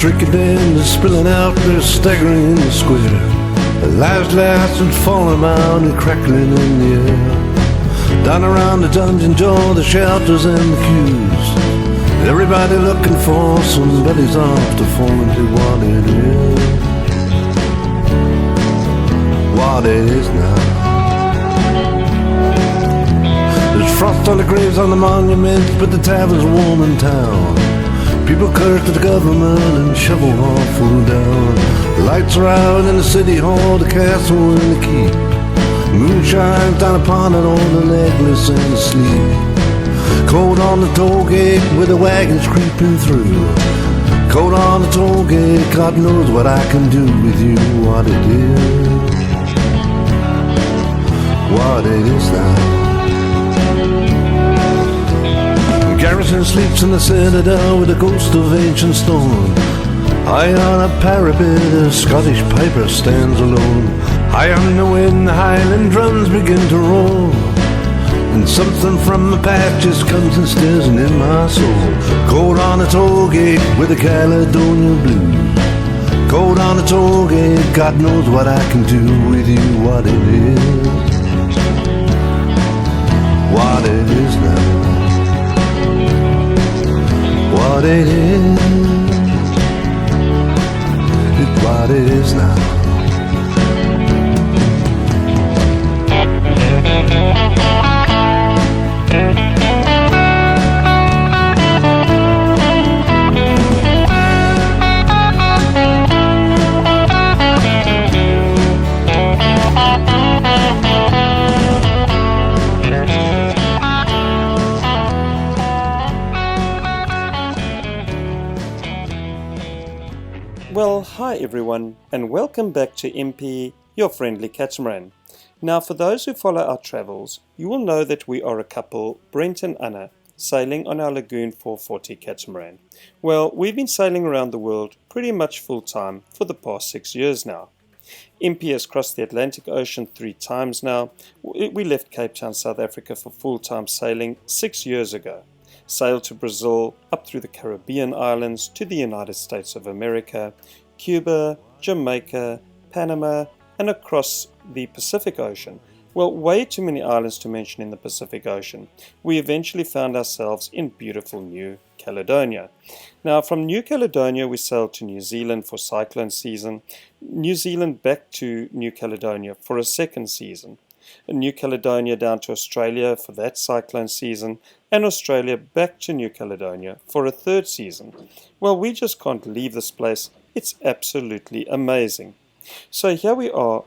Drinking and spilling out, they're staggering in the square. The last and falling out and crackling in the air. Down around the dungeon door, the shelters and the queues. Everybody looking for somebody's arms to fall into what it is. What it is now. There's frost on the graves, on the monuments, but the tavern's warm in town. People curse the government and shovel all food down. The lights are out in the city hall, the castle and the keep. Moon shines down upon it, all the legless and asleep. Cold on the toll gate with the wagons creeping through. Cold on the toll gate, God knows what I can do with you. What it is, what it is now. Garrison sleeps in the citadel with the ghost of ancient stone. High on a parapet, a Scottish piper stands alone. High on the wind, the Highland drums begin to roll. And something from the past just comes and stares in my soul. Cold on the toll gate with the Caledonia blues. Cold on the toll gate, God knows what I can do with you. What it is, what it is now. What it is, it's what it is now. Well, hi everyone, and welcome back to MP, your friendly catamaran. Now, for those who follow our travels, you will know that we are a couple, Brent and Anna, sailing on our Lagoon 440 catamaran. Well, we've been sailing around the world pretty much full-time for the past 6 years now. MP has crossed the Atlantic Ocean 3 times now. We left Cape Town, South Africa for full-time sailing 6 years ago. Sailed to Brazil, up through the Caribbean islands, to the United States of America, Cuba, Jamaica, Panama, and across the Pacific Ocean. Well, way too many islands to mention in the Pacific Ocean. We eventually found ourselves in beautiful New Caledonia. Now, from New Caledonia, we sailed to New Zealand for cyclone season, New Zealand back to New Caledonia for a second season, New Caledonia down to Australia for that cyclone season, and Australia back to New Caledonia for a third season. Well, we just can't leave this place. It's absolutely amazing. So here we are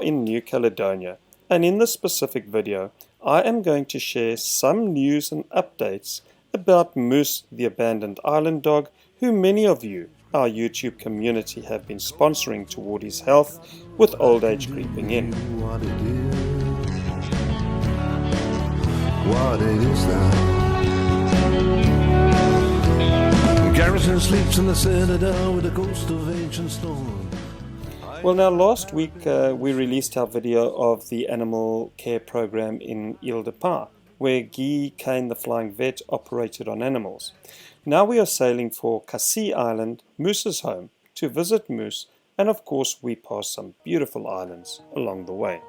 in New Caledonia, and in this specific video, I am going to share some news and updates about Moose, the abandoned island dog, who many of you, our YouTube community, have been sponsoring toward his health with old age creeping in. What it is now. Garrison sleeps in the citadel with the ghost of ancient stone. Well, now last week we released our video of the animal care program in Ile de Pins, where Guy Kane the Flying Vet operated on animals. Now we are sailing for Cassis Island, Moose's home, to visit Moose, and of course we pass some beautiful islands along the way.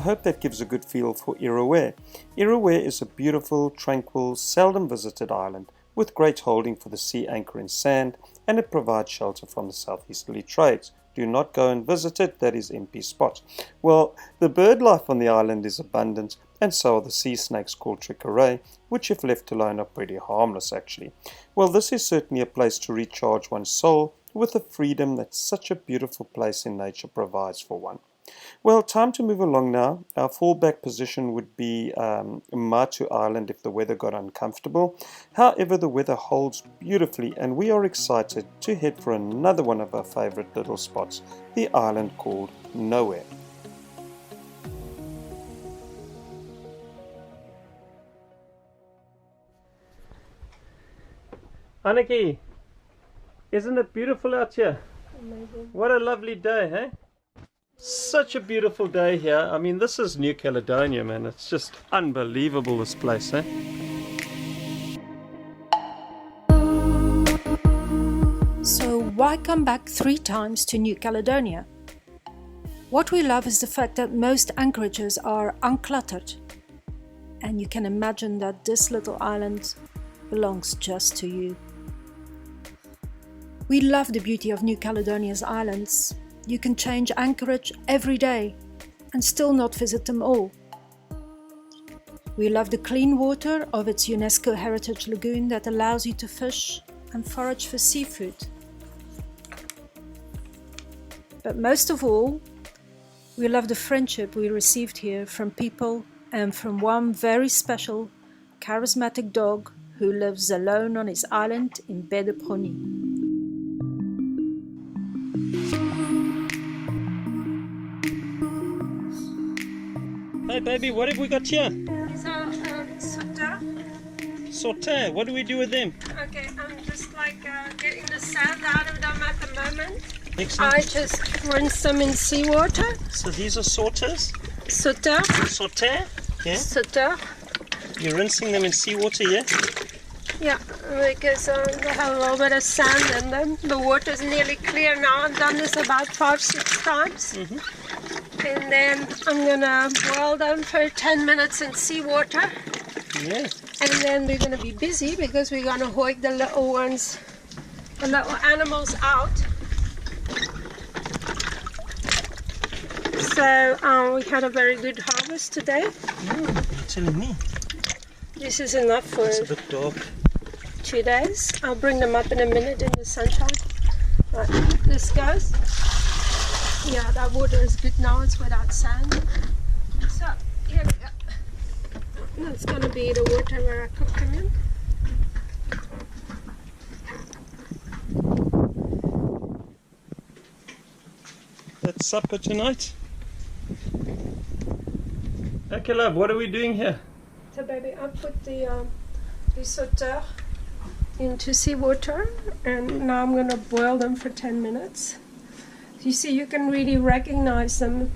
hope that gives a good feel for Iroquois. Iroquois is a beautiful, tranquil, seldom visited island with great holding for the sea anchor in sand, and it provides shelter from the southeasterly trades. Do not go and visit it, that is MP's spot. Well, the bird life on the island is abundant, and so are the sea snakes called tricharia, which if left alone are pretty harmless actually. Well, this is certainly a place to recharge one's soul with the freedom that such a beautiful place in nature provides for one. Well, time to move along now. Our fallback position would be Matu Island if the weather got uncomfortable. However, the weather holds beautifully and we are excited to head for another one of our favorite little spots, the island called Nowhere. Anneke, isn't it beautiful out here? Amazing. What a lovely day, hey? Such a beautiful day here. I mean, this is New Caledonia, man. It's just unbelievable, this place, eh? So why come back 3 times to New Caledonia? What we love is the fact that most anchorages are uncluttered. And you can imagine that this little island belongs just to you. We love the beauty of New Caledonia's islands. You can change anchorage every day and still not visit them all. We love the clean water of its UNESCO Heritage Lagoon that allows you to fish and forage for seafood. But most of all, we love the friendship we received here from people and from one very special, charismatic dog who lives alone on his island in Baie de Brognie. Hey baby, what have we got here? These are Sauterre. Sauterre, what do we do with them? Okay, I'm just getting the sand out of them at the moment. Excellent. I just rinse them in seawater. So these are Sauterres? Sauterre. Sauterre? Yeah? Sauterre. You're rinsing them in seawater, yeah? Yeah, because they have a little bit of sand in them. The water is nearly clear now. I've done this about 5-6 times. And then I'm gonna boil them for 10 minutes in seawater. Yeah. And then we're gonna be busy because we're gonna hoik the little ones, the little animals out. So we had a very good harvest today. You're telling me. This is enough for It's a bit dark. 2 days. I'll bring them up in a minute in the sunshine. Right, this goes. Yeah, that water is good now. It's without sand. So here we go. That's gonna be the water where I cook them in. That's supper tonight. Okay, love, what are we doing here? So baby, I put the sauterre into seawater and now I'm gonna boil them for 10 minutes. You see, you can really recognize them.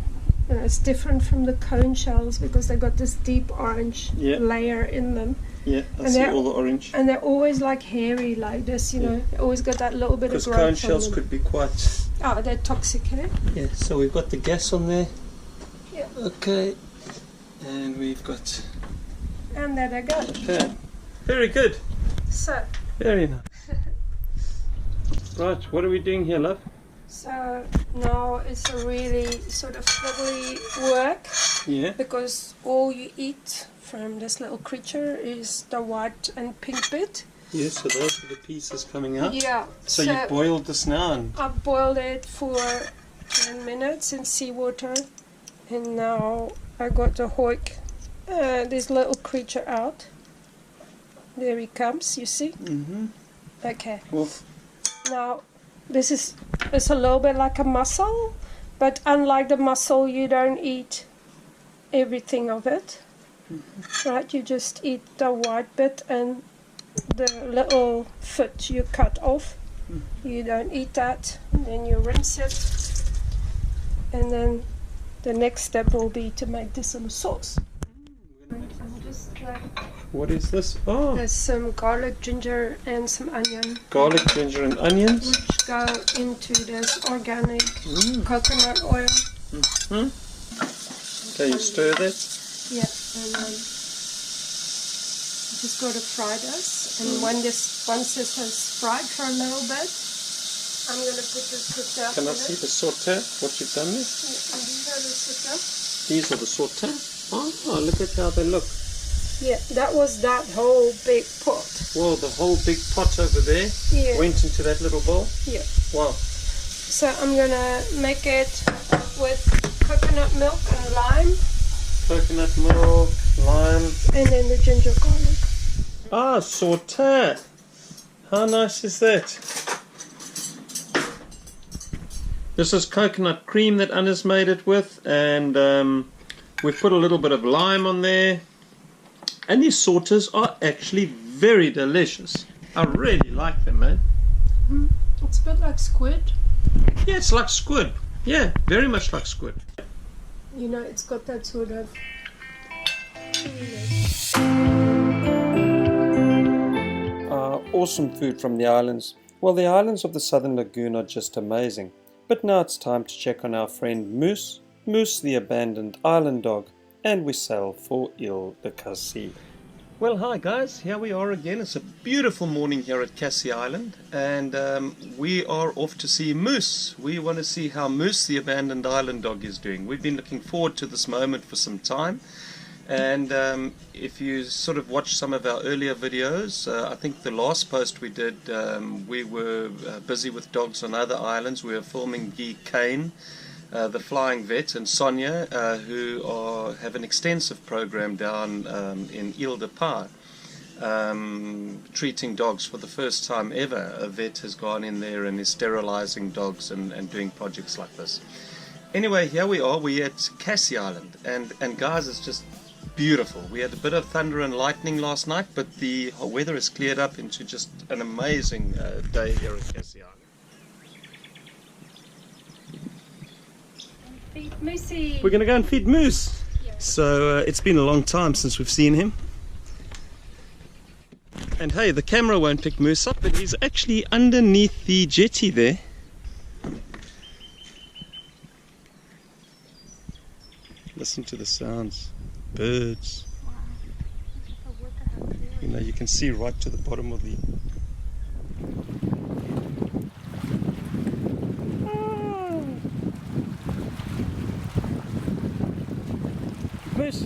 It's different from the cone shells because they got this deep orange layer in them. Yeah, I And see they're- all the orange. And they're always like hairy like this, you know. They always got that little bit of Because growth cone on shells them. could be quite... Oh, they're toxic, eh? Yeah, so we've got the gas on there. Yeah. Okay. And we've got... And there they go. Okay. Very good. So, Very nice. Right, what are we doing here, love? so now it's a really sort of fiddly work Yeah. because all you eat from this little creature is the white and pink bit. Yeah, so those are the pieces coming out. Yeah. So you boiled this now and... I boiled it for 10 minutes in seawater and now I got to hoik this little creature out. There he comes, you see? Mm-hmm. Okay. Well, Now, this is it's a little bit like a mussel, but unlike the mussel, you don't eat everything of it. Right? You just eat the white bit and the little foot you cut off. You don't eat that. Then you rinse it. And then the next step will be to make this in a sauce. I'm just what is this? Oh, there's some garlic, ginger, and some onion, garlic, ginger and onions. which go into this organic coconut oil. Okay, you stir that. Yeah, and just got to fry this. And once this has fried for a little bit, I'm going to put the sauté. Can I see the sauté? What you've done there? Yeah, and these are the sauté. These are the sauté. Oh, look at how they look. Yeah, that was that whole big pot. Well, the whole big pot over there went into that little bowl. Yeah. Wow. So I'm going to make it with coconut milk and lime. Coconut milk, lime. And then the ginger garlic. Ah, sauté. How nice is that? This is coconut cream that Anna's made it with, and we've put a little bit of lime on there. And these sautés are actually very delicious. I really like them, man. It's a bit like squid. Yeah, it's like squid. Yeah, very much like squid. You know, it's got that sort of... Awesome food from the islands. Well, the islands of the Southern Lagoon are just amazing. But now it's time to check on our friend Moose, Moose the abandoned island dog, and we sail for Ile de Cassis. Well, hi guys, here we are again. It's a beautiful morning here at Cassis Island, and we are off to see Moose. We want to see how Moose the abandoned island dog is doing. We've been looking forward to this moment for some time. And if you sort of watch some of our earlier videos, I think the last post we did, we were busy with dogs on other islands. We were filming Guy Kane, the flying vet, and Sonia, who have an extensive program down in Ile de Pâ, treating dogs for the first time ever. A vet has gone in there and is sterilizing dogs and doing projects like this. Anyway, here we are. We're at Cassis Island, and guys, it's just beautiful. We had a bit of thunder and lightning last night, but the weather has cleared up into just an amazing day here at Cassis Island. Feed Moosey. We're going to go and feed Moose. Yeah. So it's been a long time since we've seen him. And hey, the camera won't pick Moose up, but he's actually underneath the jetty there. Listen to the sounds. Birds. You know, you can see right to the bottom of the... Moose.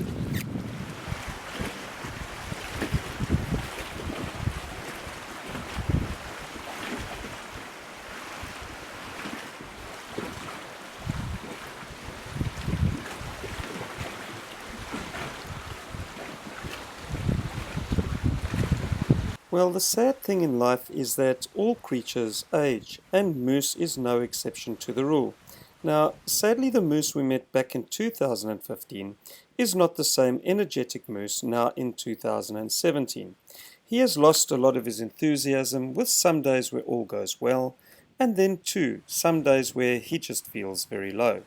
Well, the sad thing in life is that all creatures age, and Moose is no exception to the rule. Now, sadly, the Moose we met back in 2015 is not the same energetic Moose now in 2017. He has lost a lot of his enthusiasm, with some days where all goes well, and then too, some days where he just feels very low.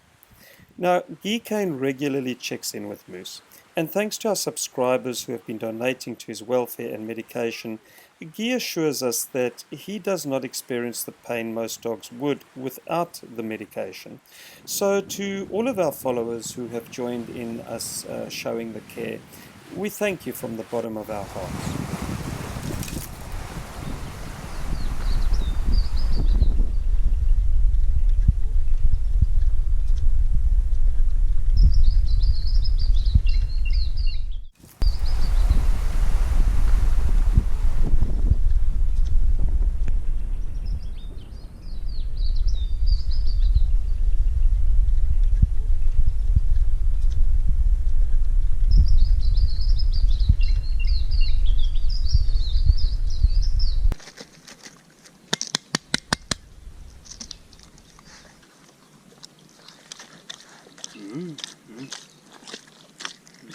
Now, Guy Kane regularly checks in with Moose, and thanks to our subscribers who have been donating to his welfare and medication, Guy assures us that he does not experience the pain most dogs would without the medication. So to all of our followers who have joined in us showing the care, we thank you from the bottom of our hearts.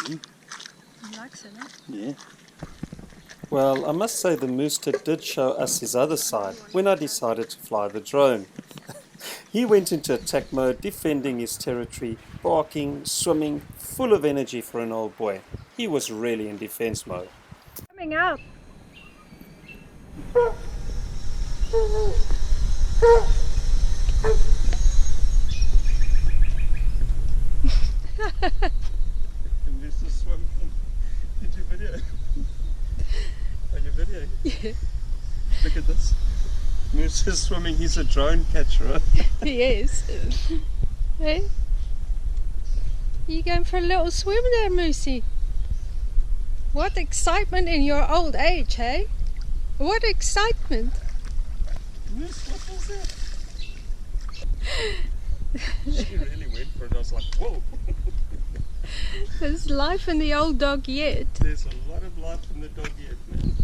He likes it, eh? Yeah. Well, I must say the Mooster did show us his other side when I decided to fly the drone. He went into attack mode, defending his territory, barking, swimming, full of energy for an old boy. He was really in defense mode. Coming out. Look at this. Moose is swimming. He's a drone catcher. Yes. Hey? You going for a little swim there, Moosey? What excitement in your old age, hey? What excitement! Moose, what was that? She really went for it. I was like, whoa. There's life in the old dog yet. There's a lot of life in the dog yet, man.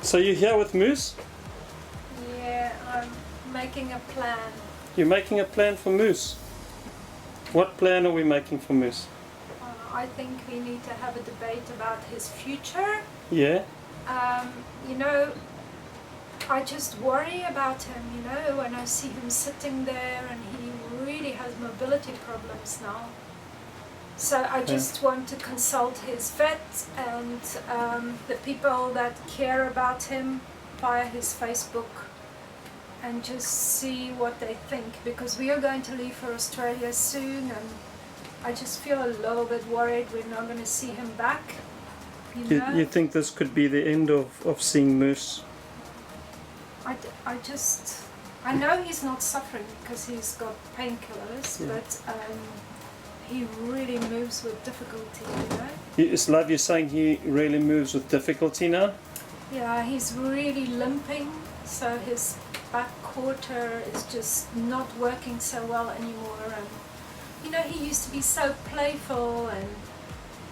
So you're here with Moose? Yeah, I'm making a plan. You're making a plan for Moose. What plan are we making for Moose? I think we need to have a debate about his future. Yeah? You know, I just worry about him, you know, when I see him sitting there and he really has mobility problems now. So I just want to consult his vet and the people that care about him via his Facebook and just see what they think, because we are going to leave for Australia soon and I just feel a little bit worried we're not going to see him back. You know? You think this could be the end of seeing Moose? I know he's not suffering because he's got painkillers, but he really moves with difficulty, you know? It's love, you're saying he really moves with difficulty now? Yeah, he's really limping, so his back quarter is just not working so well anymore. And you know, he used to be so playful,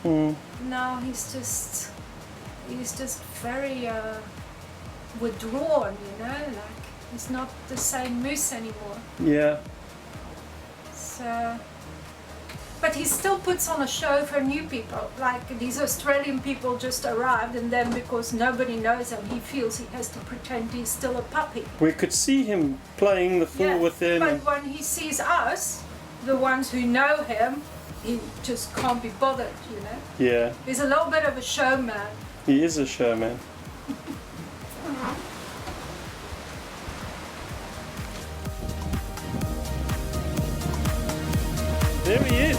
and now he's just very withdrawn, you know, like he's not the same Moose anymore. Yeah. So, but he still puts on a show for new people. Like these Australian people just arrived, and then because nobody knows him, he feels he has to pretend he's still a puppy. We could see him playing the fool with them. But when he sees us, the ones who know him, he just can't be bothered, you know. Yeah. He's a little bit of a showman. He is a showman. There he is.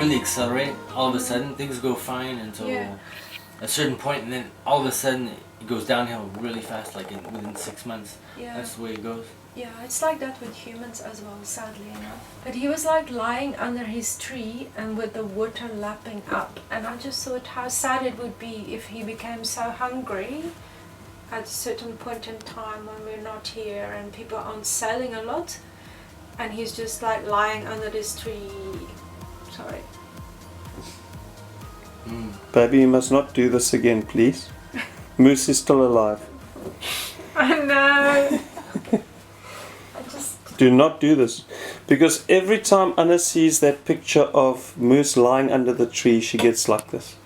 really accelerate. All of a sudden, things go fine until Yeah. a certain point, and then all of a sudden it goes downhill really fast, like within 6 months. Yeah. That's the way it goes. Yeah, it's like that with humans as well, sadly enough. But he was like lying under his tree and with the water lapping up. And I just thought how sad it would be if he became so hungry at a certain point in time when we're not here and people aren't sailing a lot. And he's just like lying under this tree. Sorry. Baby, you must not do this again, please. Moose is still alive. I know. I just... Do not do this. Because every time Anna sees that picture of Moose lying under the tree, she gets like this.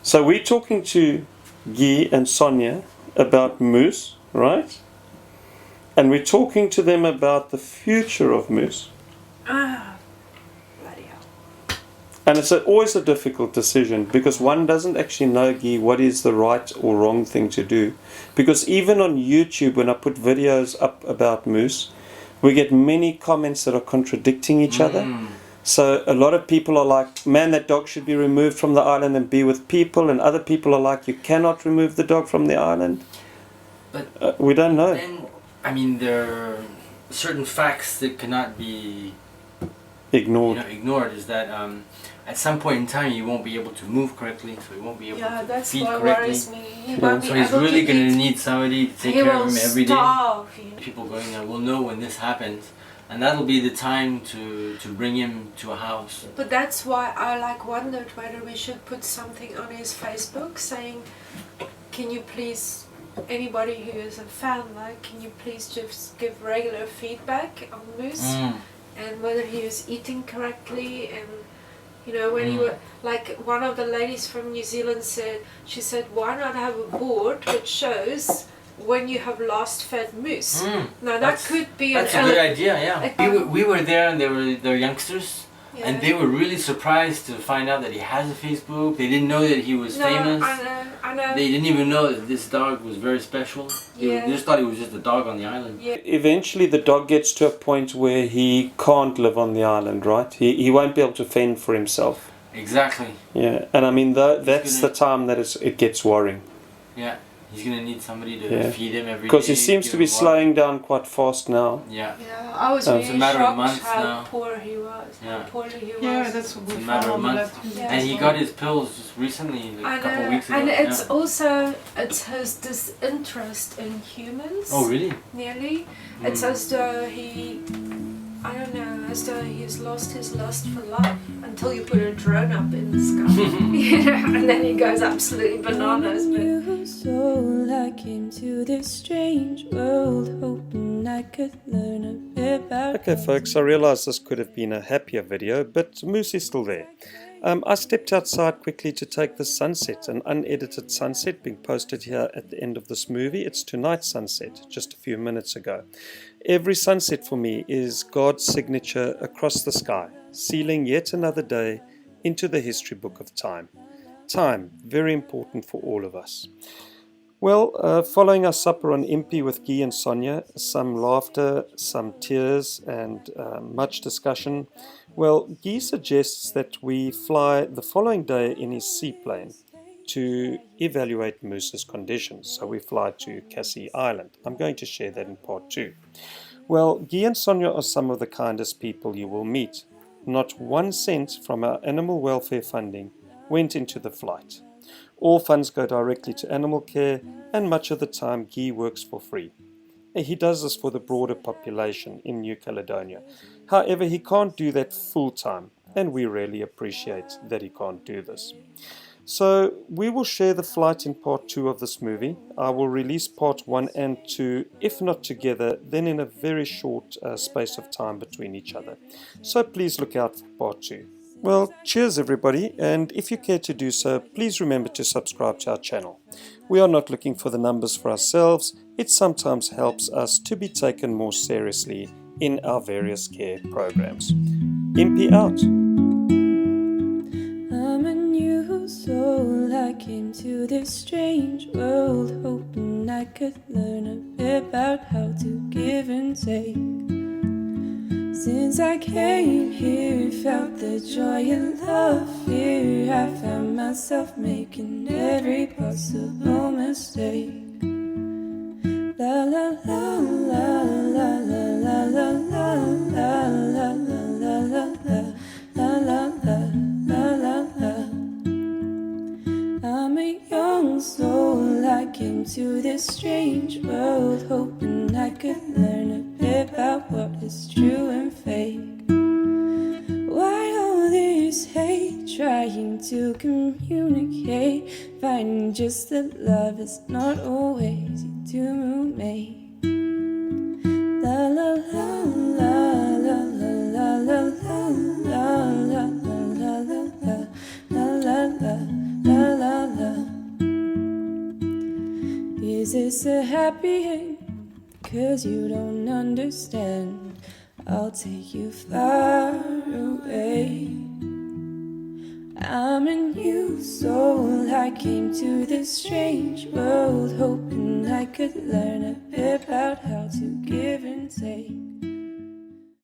So we're talking to Guy and Sonia about Moose, right? And we're talking to them about the future of Moose. Bloody hell. And it's always a difficult decision because one doesn't actually know, Guy, what is the right or wrong thing to do. Because even on YouTube, when I put videos up about Moose, we get many comments that are contradicting each other. So a lot of people are like, man, that dog should be removed from the island and be with people. And other people are like, you cannot remove the dog from the island. But we don't know. then, I mean, there are certain facts that cannot be Ignored. ignored. Is that at some point in time you won't be able to move correctly, so he won't be able Yeah, to that's feed what correctly. worries me. He won't be So he's able really to going to eat. need somebody to take He care will of him every day. starve. People going there will know when this happens, and that'll be the time to bring him to a house. But that's why I like wondered whether we should put something on his Facebook saying, can you please, anybody who is a fan, like, can you please just give regular feedback on Moose and whether he was eating correctly, and you know when he were like one of the ladies from New Zealand said, she said, why not have a board which shows when you have last fed moose? Now that could be That's a good idea, yeah. We were there, and they're youngsters, yeah. and they were really surprised to find out that he has a Facebook. They didn't know that he was famous. I know. They didn't even know that this dog was very special. They just thought he was just a dog on the island. Yeah. Eventually the dog gets to a point where he can't live on the island, right? He won't be able to fend for himself. Exactly. Yeah, and I mean that's the time that it gets worrying. Yeah. He's gonna need somebody to feed him every day. Because he seems to be slowing down quite fast now. Yeah. Yeah, I was It's really a matter of shocked months how now. poor he was. Yeah. How poorly he was. Yeah, that's what we It's a found matter of on the months. left. Yeah. And he got his pills just recently, like I a couple know, of weeks ago. and it's yeah. also his disinterest in humans. Oh really? Nearly. It's as though he, I don't know, as though he's lost his lust for life until you put a drone up in the sky, you know, and then he goes absolutely bananas. But New soul, I came to this strange world hoping I could learn a bit about. Okay folks, I realise this could have been a happier video, but Moose is still there. I stepped outside quickly to take the sunset, an unedited sunset being posted here at the end of this movie. It's tonight's sunset, just a few minutes ago. Every sunset for me is God's signature across the sky, sealing yet another day into the history book of time. Time, very important for all of us. Well, following our supper on Impi with Guy and Sonia, some laughter, some tears, and much discussion. Well, Guy suggests that we fly the following day in his seaplane to evaluate Moose's conditions. So we fly to Cassie Island. I'm going to share that in part 2. Well, Guy and Sonia are some of the kindest people you will meet. Not 1 cent from our animal welfare funding went into the flight. All funds go directly to animal care, and much of the time Guy works for free. He does this for the broader population in New Caledonia. However, he can't do that full time, and we really appreciate that he can't do this. So we will share the flight in part 2 of this movie. I will release part 1 and 2, if not together, then in a very short space of time between each other. So please look out for part 2. Well, cheers everybody, and if you care to do so, please remember to subscribe to our channel. We are not looking for the numbers for ourselves. It sometimes helps us to be taken more seriously in our various care programs. Impi out. I'm a new soul, I came to this strange world hoping I could learn a bit about how to give and take. Since I came here, felt the joy and love, fear. I found myself making every possible mistake. La la la la la la la la la la la la la la la la la la. I'm a young soul, I came to this strange world, hoping I could learn a bit about what is true and fake. Why all this hate, trying to communicate, finding just that love is not always easy to make. La la la la la la la la la la la la la la la la. Is this a happy end? 'Cause you don't understand. I'll take you far away. I'm a new soul, I came to this strange world, hoping I could learn a bit about how to give and take.